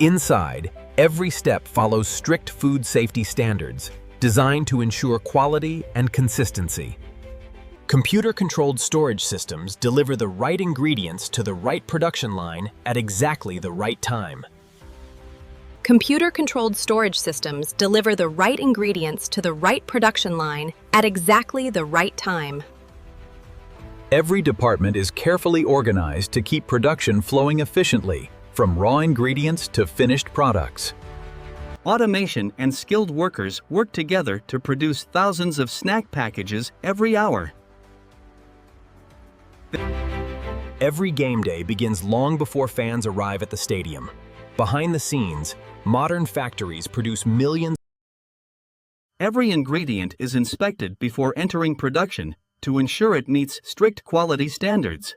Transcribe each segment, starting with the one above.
Inside, every step follows strict food safety standards, designed to ensure quality and consistency. Computer-controlled storage systems deliver the right ingredients to the right production line at exactly the right time. Computer-controlled storage systems deliver the right ingredients to the right production line at exactly the right time. Every department is carefully organized to keep production flowing efficiently, from raw ingredients to finished products. Automation and skilled workers work together to produce thousands of snack packages every hour. Every game day begins long before fans arrive at the stadium. Behind the scenes, modern factories produce millions. Every ingredient is inspected before entering production to ensure it meets strict quality standards.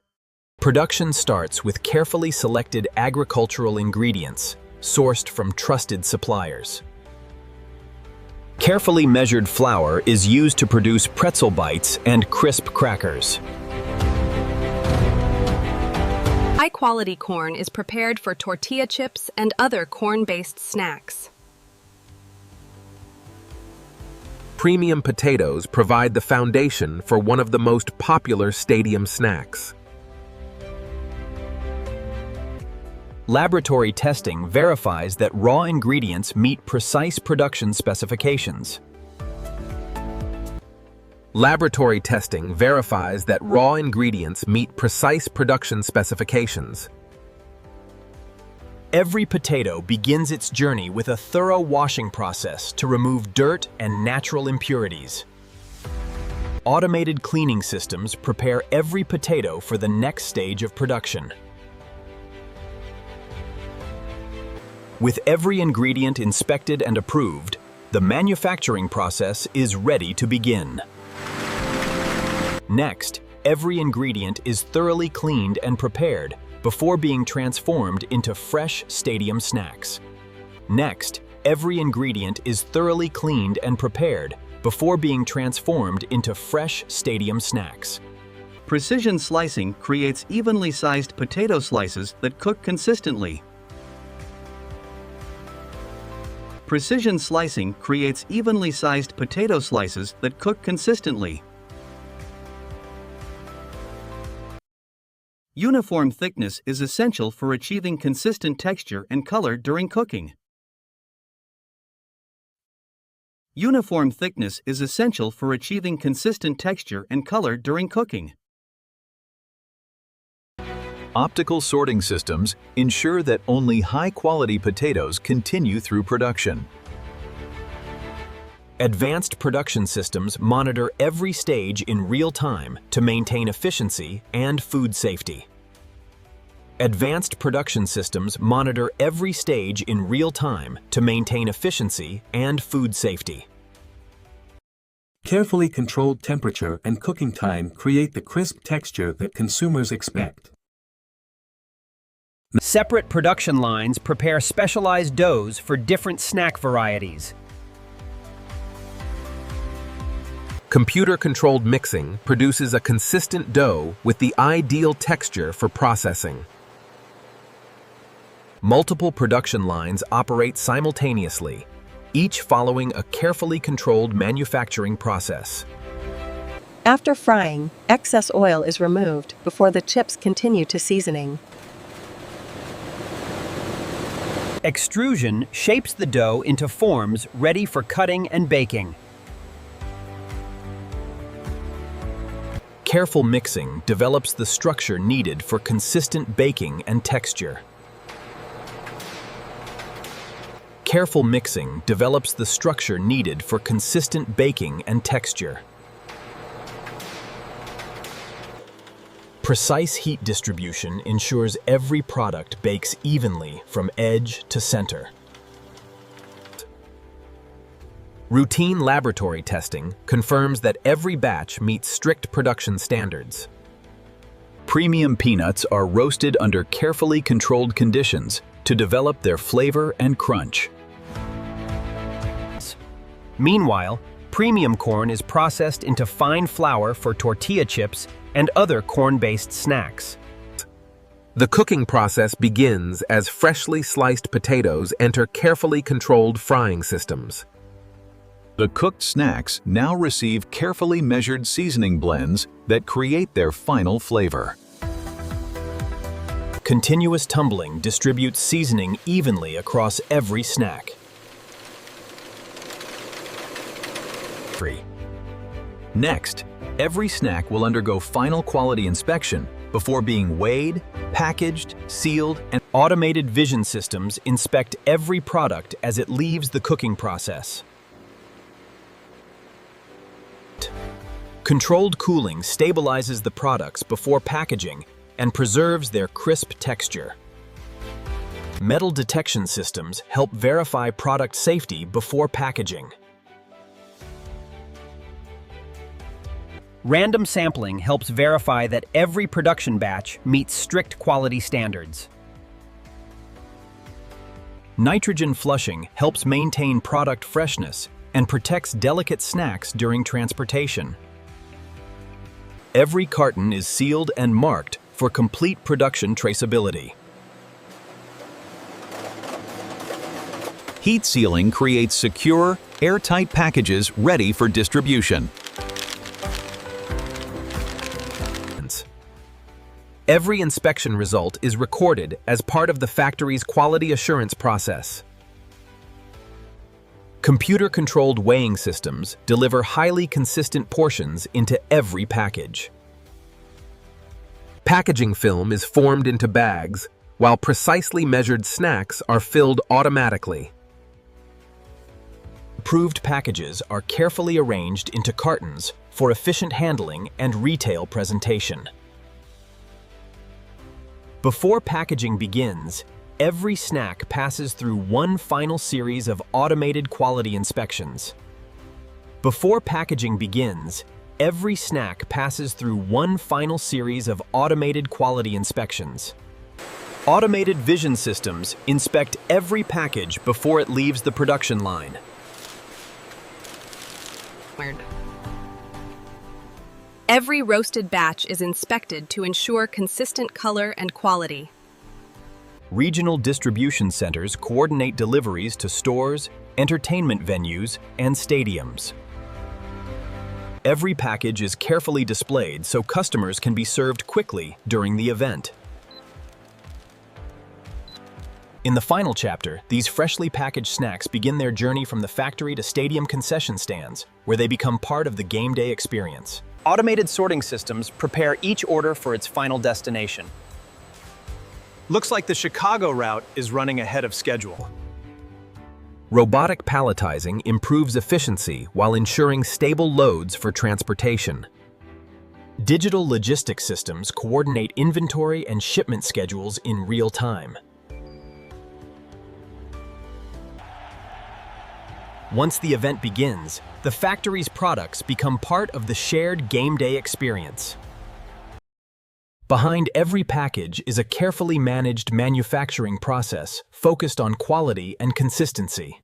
Production starts with carefully selected agricultural ingredients, sourced from trusted suppliers. Carefully measured flour is used to produce pretzel bites and crisp crackers. High-quality corn is prepared for tortilla chips and other corn-based snacks. Premium potatoes provide the foundation for one of the most popular stadium snacks. Laboratory testing verifies that raw ingredients meet precise production specifications. Laboratory testing verifies that raw ingredients meet precise production specifications. Every potato begins its journey with a thorough washing process to remove dirt and natural impurities. Automated cleaning systems prepare every potato for the next stage of production. With every ingredient inspected and approved, the manufacturing process is ready to begin. Next, every ingredient is thoroughly cleaned and prepared before being transformed into fresh stadium snacks. Next, every ingredient is thoroughly cleaned and prepared before being transformed into fresh stadium snacks. Precision slicing creates evenly sized potato slices that cook consistently. Precision slicing creates evenly sized potato slices that cook consistently. Uniform thickness is essential for achieving consistent texture and color during cooking. Uniform thickness is essential for achieving consistent texture and color during cooking. Optical sorting systems ensure that only high-quality potatoes continue through production. Advanced production systems monitor every stage in real time to maintain efficiency and food safety. Advanced production systems monitor every stage in real time to maintain efficiency and food safety. Carefully controlled temperature and cooking time create the crisp texture that consumers expect. Separate production lines prepare specialized doughs for different snack varieties. Computer-controlled mixing produces a consistent dough with the ideal texture for processing. Multiple production lines operate simultaneously, each following a carefully controlled manufacturing process. After frying, excess oil is removed before the chips continue to seasoning. Extrusion shapes the dough into forms ready for cutting and baking. Careful mixing develops the structure needed for consistent baking and texture. Careful mixing develops the structure needed for consistent baking and texture. Precise heat distribution ensures every product bakes evenly from edge to center. Routine laboratory testing confirms that every batch meets strict production standards. Premium peanuts are roasted under carefully controlled conditions to develop their flavor and crunch. Meanwhile, premium corn is processed into fine flour for tortilla chips and other corn-based snacks. The cooking process begins as freshly sliced potatoes enter carefully controlled frying systems. The cooked snacks now receive carefully measured seasoning blends that create their final flavor. Continuous tumbling distributes seasoning evenly across every snack. 3. Next, every snack will undergo final quality inspection before being weighed, packaged, sealed, and automated vision systems inspect every product as it leaves the cooking process. Controlled cooling stabilizes the products before packaging and preserves their crisp texture. Metal detection systems help verify product safety before packaging. Random sampling helps verify that every production batch meets strict quality standards. Nitrogen flushing helps maintain product freshness and protects delicate snacks during transportation. Every carton is sealed and marked for complete production traceability. Heat sealing creates secure, airtight packages ready for distribution. Every inspection result is recorded as part of the factory's quality assurance process. Computer-controlled weighing systems deliver highly consistent portions into every package. Packaging film is formed into bags, while precisely measured snacks are filled automatically. Approved packages are carefully arranged into cartons for efficient handling and retail presentation. Before packaging begins, every snack passes through one final series of automated quality inspections. Before packaging begins, every snack passes through one final series of automated quality inspections. Automated vision systems inspect every package before it leaves the production line. Every roasted batch is inspected to ensure consistent color and quality. Regional distribution centers coordinate deliveries to stores, entertainment venues, and stadiums. Every package is carefully displayed so customers can be served quickly during the event. In the final chapter, these freshly packaged snacks begin their journey from the factory to stadium concession stands, where they become part of the game day experience. Automated sorting systems prepare each order for its final destination. Looks like the Chicago route is running ahead of schedule. Robotic palletizing improves efficiency while ensuring stable loads for transportation. Digital logistics systems coordinate inventory and shipment schedules in real time. Once the event begins, the factory's products become part of the shared game day experience. Behind every package is a carefully managed manufacturing process focused on quality and consistency.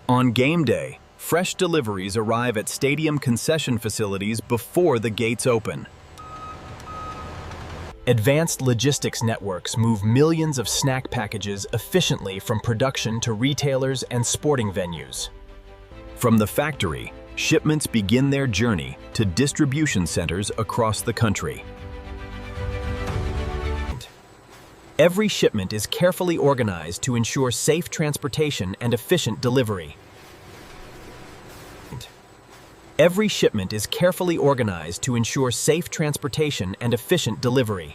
On game day, fresh deliveries arrive at stadium concession facilities before the gates open. Advanced logistics networks move millions of snack packages efficiently from production to retailers and sporting venues. From the factory, shipments begin their journey to distribution centers across the country. Every shipment is carefully organized to ensure safe transportation and efficient delivery. Every shipment is carefully organized to ensure safe transportation and efficient delivery.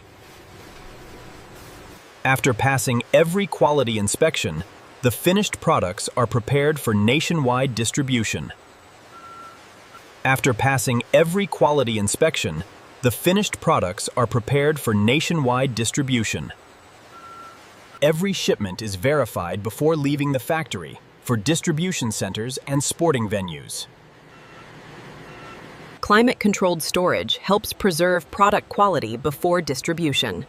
After passing every quality inspection, the finished products are prepared for nationwide distribution. After passing every quality inspection, the finished products are prepared for nationwide distribution. Every shipment is verified before leaving the factory for distribution centers and sporting venues. Climate-controlled storage helps preserve product quality before distribution.